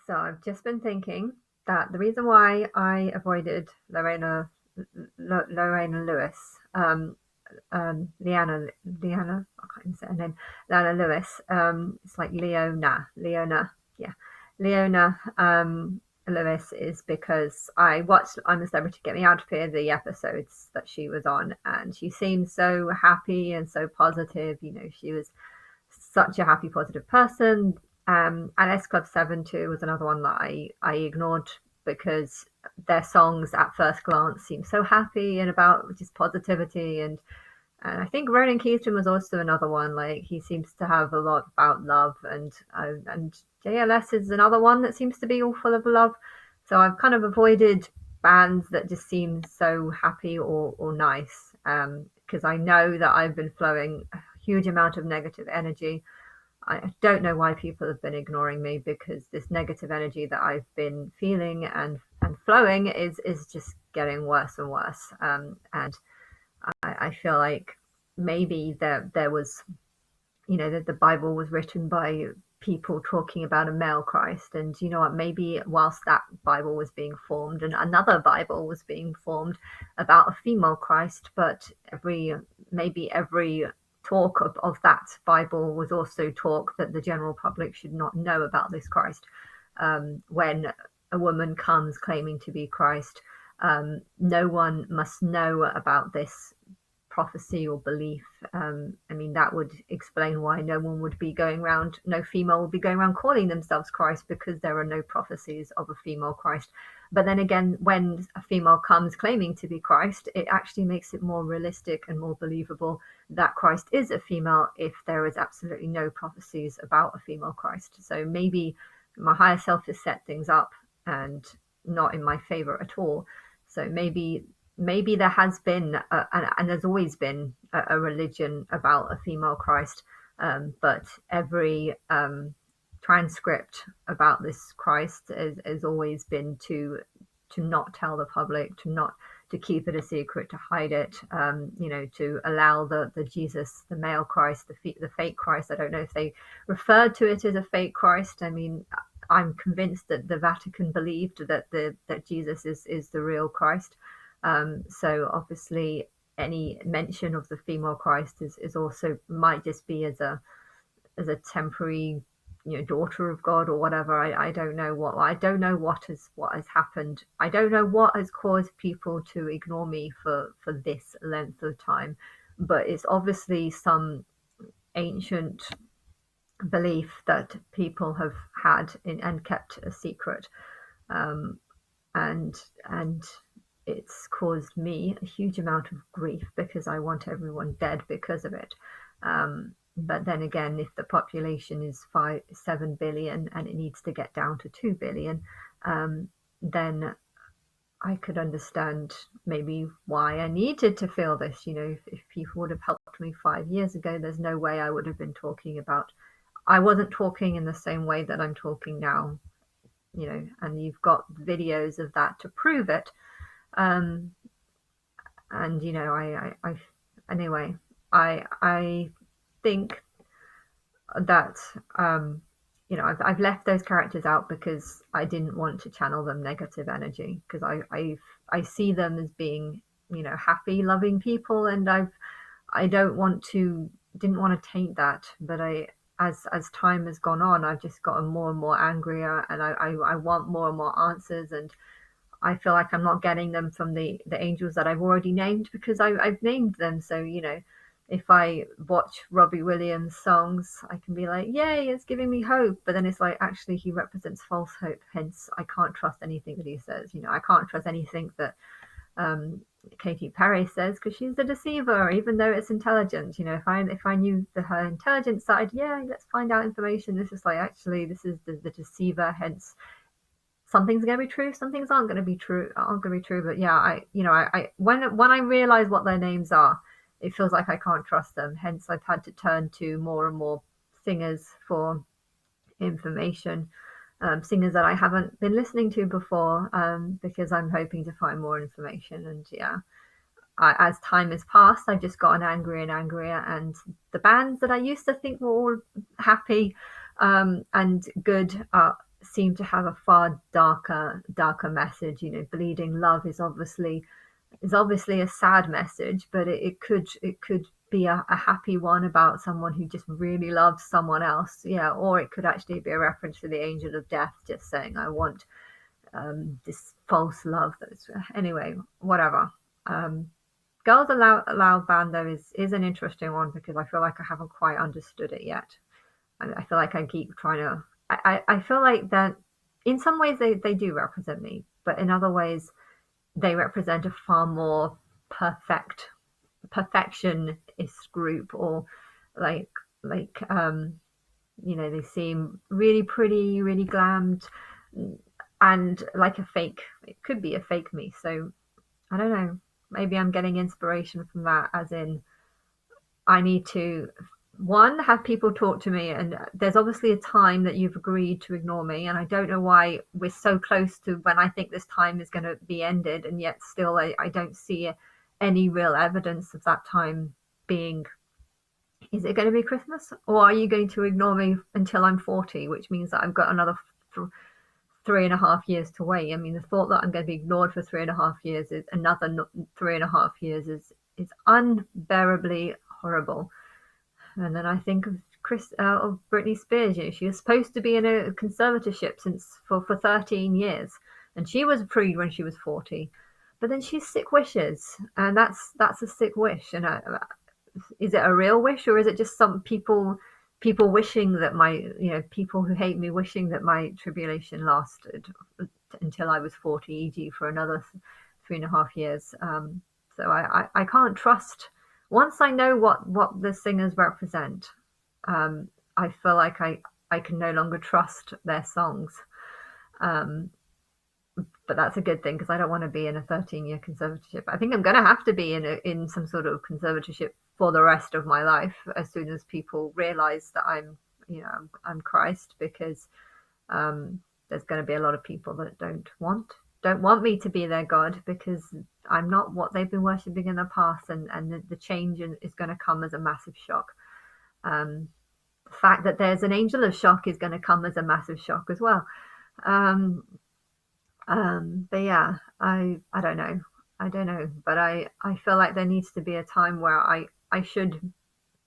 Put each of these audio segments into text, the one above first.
So I've just been thinking that the reason why I avoided Lorena Lewis, Leanna, I can't even say her name, Leanna Lewis. It's like Leona, yeah, Leona Lewis, is because I watched I'm a Celebrity, Get Me Out of Here, the episodes that she was on, and she seemed so happy and so positive. She was such a happy, positive person. And S Club 7 too was another one that I ignored because their songs at first glance seem so happy and about just positivity. And I think Ronan Keaton was also another one. Like, he seems to have a lot about love, and JLS is another one that seems to be all full of love. So I've kind of avoided bands that just seem so happy or nice, because I know that I've been flowing a huge amount of negative energy. I don't know why people have been ignoring me, because this negative energy that I've been feeling and flowing is just getting worse and worse. And I feel like maybe there was, that the Bible was written by people talking about a male Christ. And you know what? Maybe whilst that Bible was being formed, and another Bible was being formed about a female Christ, but maybe every talk of that Bible was also talk that the general public should not know about this Christ. When a woman comes claiming to be Christ, no one must know about this prophecy or belief. I mean, that would explain why no female would be going around calling themselves Christ, because there are no prophecies of a female Christ. But then again, when a female comes claiming to be Christ, it actually makes it more realistic and more believable that Christ is a female, if there is absolutely no prophecies about a female Christ. So maybe my higher self has set things up and not in my favor at all. So maybe there has been and there's always been a religion about a female Christ, but every transcript about this Christ has always been to not tell the public, to keep it a secret, to hide it, to allow the Jesus, the male Christ, the fake Christ. I don't know if they referred to it as a fake Christ. I mean, I'm convinced that the Vatican believed that Jesus is the real Christ. So obviously any mention of the female Christ is also might just be as a temporary, daughter of God or whatever. I don't know what has happened. I don't know what has caused people to ignore me for this length of time, but it's obviously some ancient belief that people have had and kept a secret. Um, and it's caused me a huge amount of grief, because I want everyone dead because of it. But then again, if the population is 7 billion and it needs to get down to 2 billion, then I could understand maybe why I needed to feel this. If people would have helped me 5 years ago, there's no way I would have been talking about. I wasn't talking in the same way that I'm talking now, and you've got videos of that to prove it. Um, and I anyway, I think that I've left those characters out because I didn't want to channel them negative energy, because I see them as being, happy, loving people, and I didn't want to taint that. But as time has gone on, I've just gotten more and more angrier, and I want more and more answers. And I feel like I'm not getting them from the angels that I've already named, because I've named them. So, if I watch Robbie Williams songs, I can be like, yay, it's giving me hope. But then it's like, actually, he represents false hope. Hence, I can't trust anything that he says. I can't trust anything that Katy Perry says, because she's the deceiver, even though it's intelligent. If I knew her intelligent side, yeah, let's find out information. This is like, actually, this is the deceiver. Hence, some things are going to be true, some things aren't going to be true. But yeah, I when I realize what their names are, it feels like I can't trust them. Hence, I've had to turn to more and more singers for information, singers that I haven't been listening to before, because I'm hoping to find more information. And yeah, as time has passed, I've just gotten angrier and angrier, and the bands that I used to think were all happy and good seem to have a far darker message. You know, bleeding love is obviously a sad message, but it could be a happy one about someone who just really loves someone else. Yeah, or it could actually be a reference to the angel of death, just saying, I want this false love. That's anyway, whatever. Um, Girls Aloud Band though is an interesting one because I feel like I haven't quite understood it yet. I feel like I keep trying to. I feel like that in some ways they do represent me, but in other ways they represent a far more perfectionist group, or like like you know, they seem really pretty, really glammed, and like a fake. It could be a fake me. So I don't know. Maybe I'm getting inspiration from that, as in I need to one have people talk to me, and there's obviously a time that you've agreed to ignore me, and I don't know why we're so close to when I think this time is going to be ended, and yet still I don't see any real evidence of that time being. Is it going to be Christmas, or are you going to ignore me until I'm 40, which means that I've got another 3.5 years to wait? I mean, the thought that I'm going to be ignored for 3.5 years is another 3.5 years is unbearably horrible. And then I think of of Britney Spears. You know, she was supposed to be in a conservatorship for 13 years, and she was freed when she was 40. But then she's sick wishes, and that's a sick wish. And is it a real wish, or is it just some people wishing that my, you know, people who hate me wishing that my tribulation lasted until I was 40, e.g., for another 3.5 years? So I can't trust. Once I know what the singers represent, I feel like I can no longer trust their songs. Um, but that's a good thing because I don't want to be in a 13-year conservatorship. I think I'm going to have to be in some sort of conservatorship for the rest of my life as soon as people realize that I'm, you know, I'm Christ, because there's going to be a lot of people that don't want me to be their God, because I'm not what they've been worshipping in the past, and the change is going to come as a massive shock. The fact that there's an angel of shock is going to come as a massive shock as well. Um, but yeah, I don't know. I don't know, but I feel like there needs to be a time where I should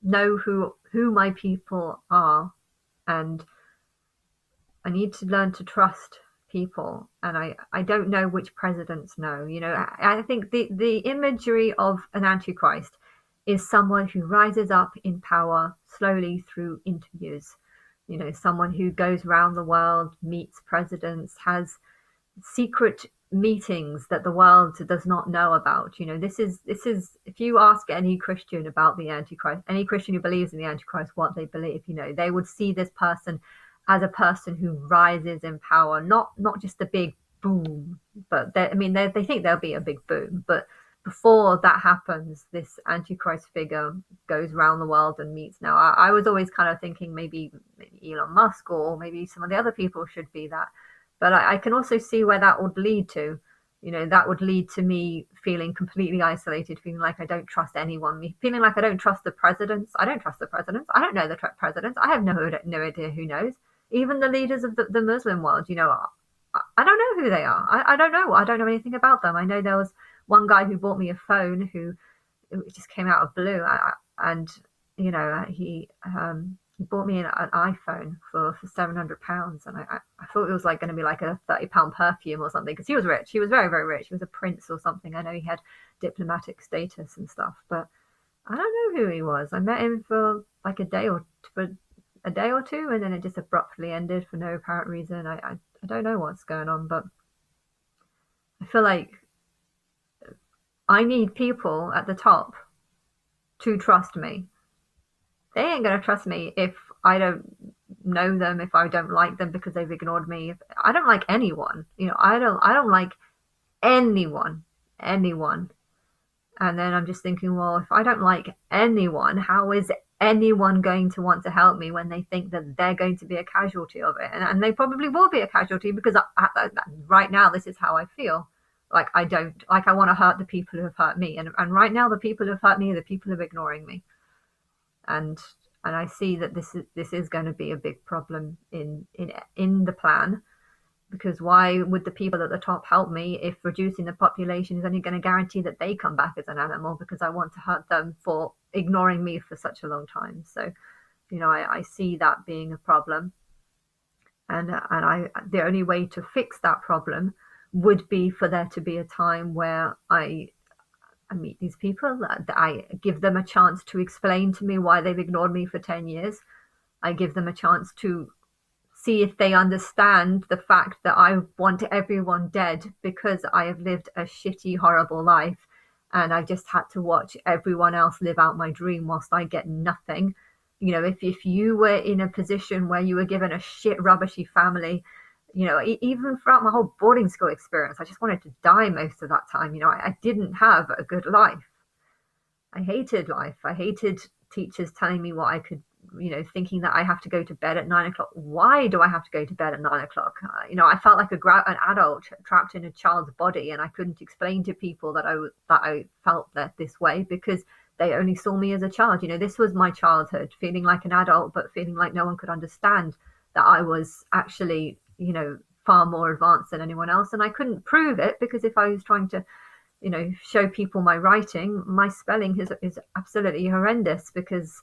know who my people are, and I need to learn to trust people. And I don't know which presidents know. You know, I think the imagery of an antichrist is someone who rises up in power slowly through interviews. You know, someone who goes around the world, meets presidents, has secret meetings that the world does not know about. You know, this is if you ask any Christian about the Antichrist, any Christian who believes in the Antichrist, what they believe, you know, they would see this person as a person who rises in power, not just a big boom, but I mean they think there'll be a big boom, but before that happens, this Antichrist figure goes around the world and meets. Now, I was always kind of thinking maybe Elon Musk or maybe some of the other people should be that. But I can also see where that would lead to. You know, that would lead to me feeling completely isolated, feeling like I don't trust anyone, me feeling like I don't trust the presidents. I don't trust the presidents. I don't know the presidents. I have no idea who knows. Even the leaders of the Muslim world, you know, I don't know who they are. I don't know. I don't know anything about them. I know there was one guy who bought me a phone who it just came out of blue, and you know he bought me an iPhone for £700, and I thought it was like going to be like a £30 perfume or something, because he was rich. He was very, very rich. He was a prince or something. I know he had diplomatic status and stuff, but I don't know who he was. I met him for like a day or two, and then it just abruptly ended for no apparent reason. I don't know what's going on, but I feel like I need people at the top to trust me. They ain't going to trust me if I don't know them, if I don't like them because they've ignored me. I don't like anyone. You know, I don't like anyone. And then I'm just thinking, well, if I don't like anyone, how is anyone going to want to help me when they think that they're going to be a casualty of it? And they probably will be a casualty, because right now this is how I feel. Like I want to hurt the people who have hurt me. And right now the people who have hurt me are the people who are ignoring me. And And I see that this is going to be a big problem in the plan, because why would the people at the top help me if reducing the population is only going to guarantee that they come back as an animal, because I want to hurt them for ignoring me for such a long time. So, I see that being a problem. And the only way to fix that problem would be for there to be a time where I meet these people, that I give them a chance to explain to me why they've ignored me for 10 years. I give them a chance to see if they understand the fact that I want everyone dead because I have lived a shitty, horrible life, and I just had to watch everyone else live out my dream whilst I get nothing. If you were in a position where you were given a shit, rubbishy family, even throughout my whole boarding school experience, I just wanted to die most of that time. I didn't have a good life. I hated life. I hated teachers telling me what I could, thinking that I have to go to bed at 9 o'clock. Why do I have to go to bed at 9 o'clock? I felt like an adult trapped in a child's body, and I couldn't explain to people that I felt that this way because they only saw me as a child. This was my childhood, feeling like an adult, but feeling like no one could understand that I was actually, far more advanced than anyone else. And I couldn't prove it, because if I was trying to show people my writing, my spelling is absolutely horrendous, because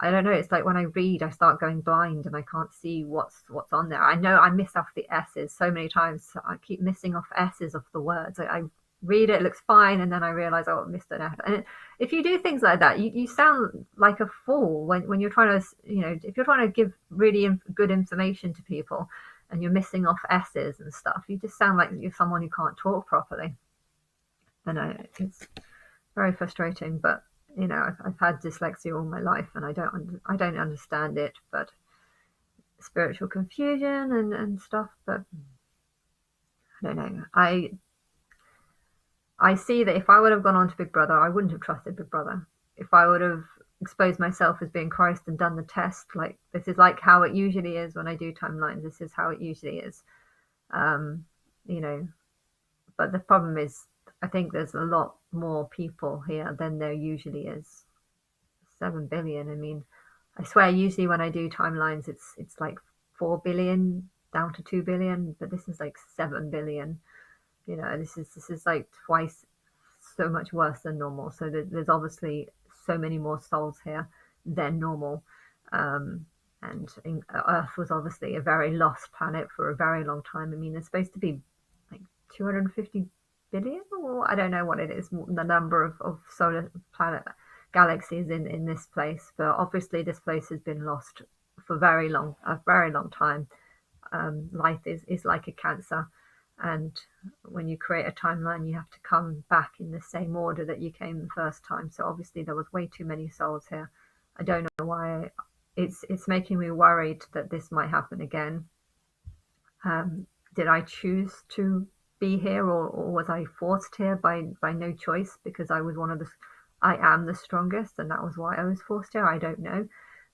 I don't know, it's like when I read, I start going blind and I can't see what's on there. I know I miss off the S's so many times. I keep missing off S's of the words. I read it looks fine, and then I realize, oh, I missed an F. And if you do things like that, you sound like a fool when you're trying to, if you're trying to give really good information to people and you're missing off S's and stuff, you just sound like you're someone who can't talk properly. And it's very frustrating, but I've had dyslexia all my life, and I don't understand it, but spiritual confusion and stuff. But I don't know. I see that if I would have gone on to Big Brother, I wouldn't have trusted Big Brother. If I would have exposed myself as being Christ and done the test, like this is like how it usually is when I do timelines. This is how it usually is. But the problem is, I think there's a lot more people here than there usually is. 7 billion. I mean, I swear usually when I do timelines, it's like 4 billion down to 2 billion, but this is like 7 billion. This is like twice so much worse than normal. So there's obviously so many more souls here than normal. And Earth was obviously a very lost planet for a very long time. I mean, there's supposed to be like 250 billion, or I don't know what it is, the number of solar planet galaxies in this place, but obviously this place has been lost for a very long time. Life is like a cancer, and when you create a timeline, you have to come back in the same order that you came the first time. So obviously there was way too many souls here. I don't know why. It's making me worried that this might happen again. Did I choose to be here, or was I forced here by no choice, because I am the strongest, and that was why I was forced here? I don't know.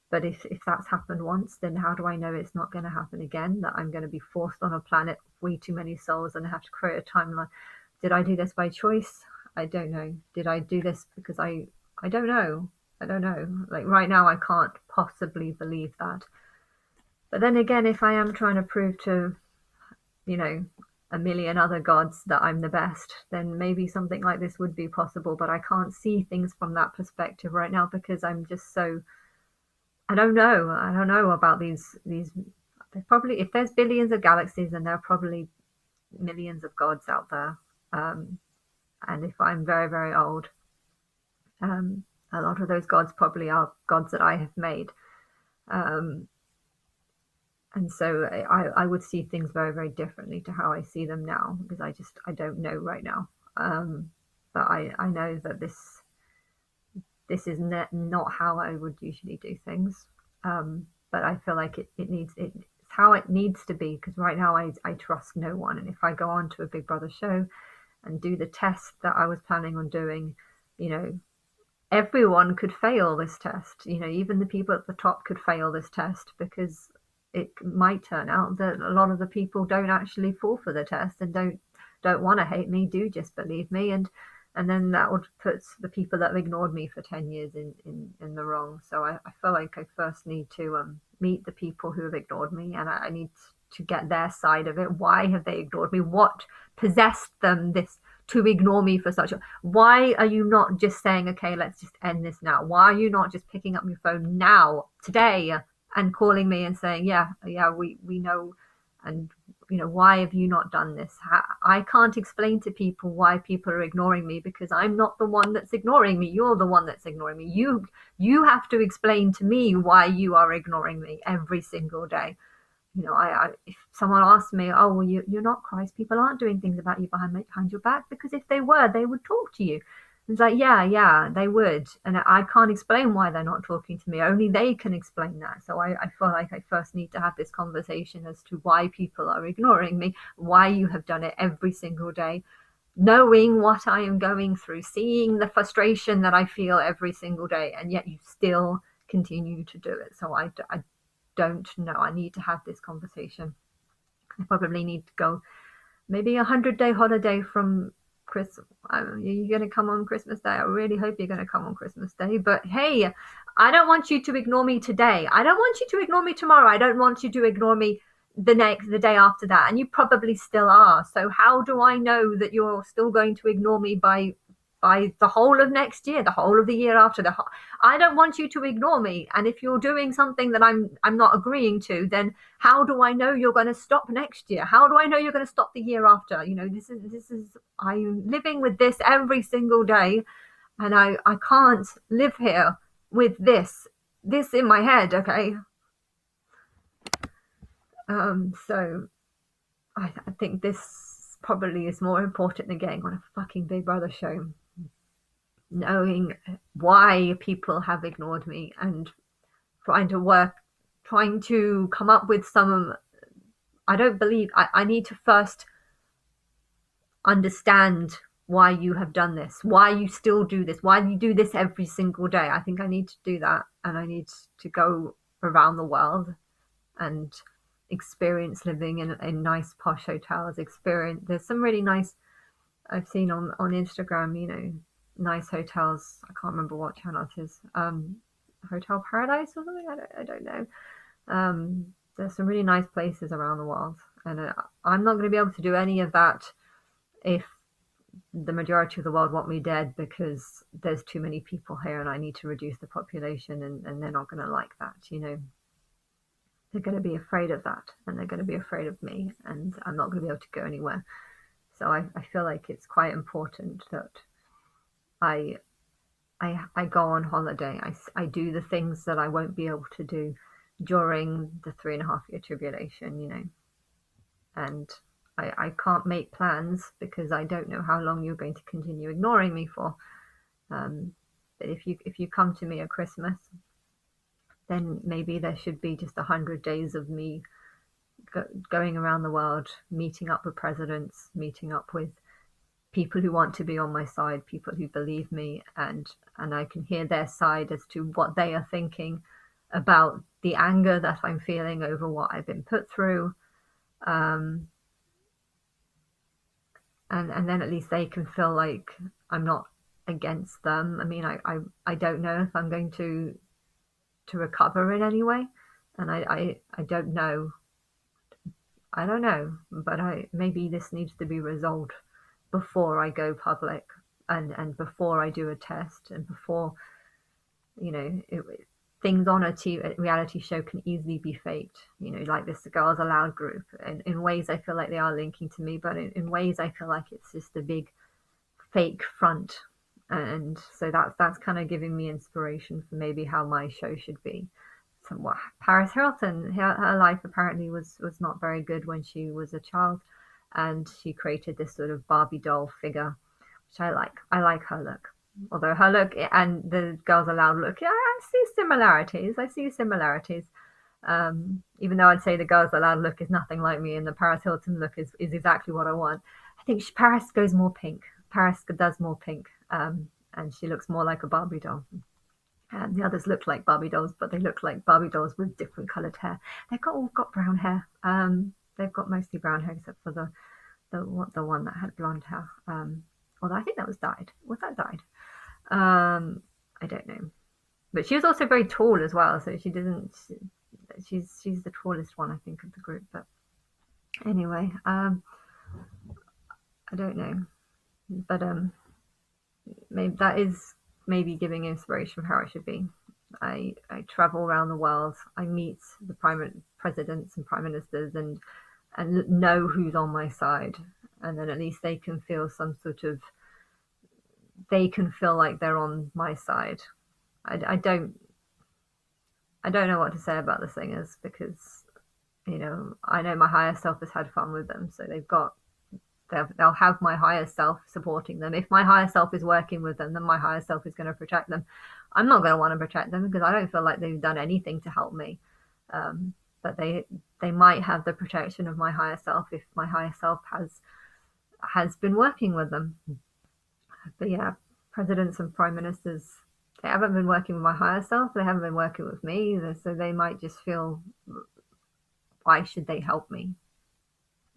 But if that's happened once, then how do I know it's not going to happen again, that I'm going to be forced on a planet with way too many souls and have to create a timeline? Did I do this by choice? I don't know. Did I do this because I don't know. I don't know. Like right now, I can't possibly believe that. But then again, if I am trying to prove to, a million other gods that I'm the best, then maybe something like this would be possible. But I can't see things from that perspective right now, because I'm just so, I don't know about these probably, if there's billions of galaxies, then there are probably millions of gods out there. And if I'm very, very old, a lot of those gods probably are gods that I have made. And so I would see things very, very differently to how I see them now, because I don't know right now. But I know that this is not how I would usually do things. But I feel like it's how it needs to be, because right now I trust no one. And if I go on to a Big Brother show and do the test that I was planning on doing, everyone could fail this test. Even the people at the top could fail this test, because it might turn out that a lot of the people don't actually fall for the test and don't want to hate me, do just believe me. And and then that would put the people that have ignored me for 10 years in the wrong. So I feel like I first need to meet the people who have ignored me, and I need to get their side of it. Why have they ignored me? What possessed them this to ignore me for such a, why are you not just saying, okay, let's just end this now? Why are you not just picking up your phone now, today, and calling me and saying, yeah, we know, and why have you not done this? I can't explain to people why people are ignoring me, because I'm not the one that's ignoring me. You're the one that's ignoring me. You have to explain to me why you are ignoring me every single day. If someone asks me, oh, well, you're not Christ, people aren't doing things about you behind your back, because if they were, they would talk to you. It's like, yeah, they would. And I can't explain why they're not talking to me. Only they can explain that. So I feel like I first need to have this conversation as to why people are ignoring me, why you have done it every single day, knowing what I am going through, seeing the frustration that I feel every single day, and yet you still continue to do it. So I don't know. I need to have this conversation. I probably need to go maybe 100-day holiday from Christmas. You're going to come on Christmas Day. I really hope you're going to come on Christmas Day. But hey, I don't want you to ignore me today. I don't want you to ignore me tomorrow. I don't want you to ignore me the day after that. And you probably still are. So how do I know that you're still going to ignore me by the whole of next year, the whole of the year after? I don't want you to ignore me. And if you're doing something that I'm not agreeing to, then how do I know you're going to stop next year? How do I know you're going to stop the year after? This is I'm living with this every single day, and I can't live here with this in my head. Okay. So I think this probably is more important than getting on a fucking Big Brother show. Knowing why people have ignored me and trying to come up with some. I need to first understand why you have done this, why you still do this, why you do this every single day. I think I need to do that, and I need to go around the world and experience living in nice posh hotels. There's some really nice, I've seen on Instagram, nice hotels. I can't remember what channel it is. Hotel Paradise or something. I don't know. There's some really nice places around the world, and I'm not going to be able to do any of that if the majority of the world want me dead, because there's too many people here and I need to reduce the population, and they're not going to like that. They're going to be afraid of that, and they're going to be afraid of me, and I'm not going to be able to go anywhere. So I feel like it's quite important that I go on holiday. I do the things that I won't be able to do during the 3.5-year tribulation, and I can't make plans because I don't know how long you're going to continue ignoring me for. But if you come to me at Christmas, then maybe there should be just 100 days of me going around the world, meeting up with presidents, meeting up with people who want to be on my side, people who believe me, and I can hear their side as to what they are thinking about the anger that I'm feeling over what I've been put through. And then at least they can feel like I'm not against them. I mean, I don't know if I'm going to recover in any way, and I don't know. I don't know, but maybe this needs to be resolved before I go public, and before I do a test, and before things on a reality show can easily be faked, like this Girls Aloud group. In ways I feel like they are linking to me, but in ways I feel like it's just a big fake front. And so that's kind of giving me inspiration for maybe how my show should be. So Paris Hilton, her life apparently was not very good when she was a child, and she created this sort of Barbie doll figure, which I like. I like her look. Although her look and the Girls Aloud look, yeah, I see similarities. Even though I'd say the Girls Aloud look is nothing like me, and the Paris Hilton look is exactly what I want. I think Paris goes more pink. Paris does more pink, and she looks more like a Barbie doll. And the others look like Barbie dolls, but they look like Barbie dolls with different coloured hair. They've all got brown hair. They've got mostly brown hair, except for the one that had blonde hair. Although I think that was Died. Was that Died? I don't know. But she was also very tall as well, so she doesn't. She's the tallest one, I think, of the group. But anyway, I don't know. But maybe that is maybe giving inspiration for how it should be. I travel around the world. I meet the prime presidents and prime ministers, and know who's on my side, and then at least they can feel some sort of, they can feel like they're on my side. I don't know what to say about the singers, because I know my higher self has had fun with them, so they'll have my higher self supporting them. If my higher self is working with them, then my higher self is going to protect them. I'm not going to want to protect them because I don't feel like they've done anything to help me. But they might have the protection of my higher self if my higher self has been working with them. But yeah, presidents and prime ministers, they haven't been working with my higher self. They haven't been working with me either. So they might just feel, why should they help me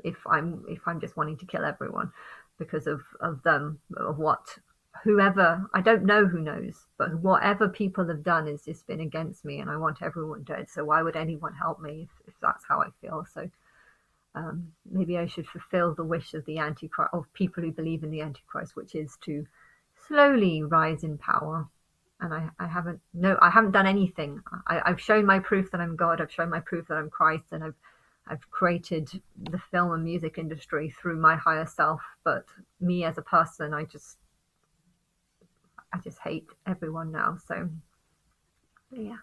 if I'm just wanting to kill everyone because of them, of what, whoever, I don't know who knows, but whatever people have done has just been against me, and I want everyone dead. So why would anyone help me if that's how I feel? So maybe I should fulfill the wish of the Antichrist, of people who believe in the Antichrist, which is to slowly rise in power. And I haven't done anything. I've shown my proof that I'm God. I've shown my proof that I'm Christ, and I've created the film and music industry through my higher self. But me as a person, I just hate everyone now. So yeah.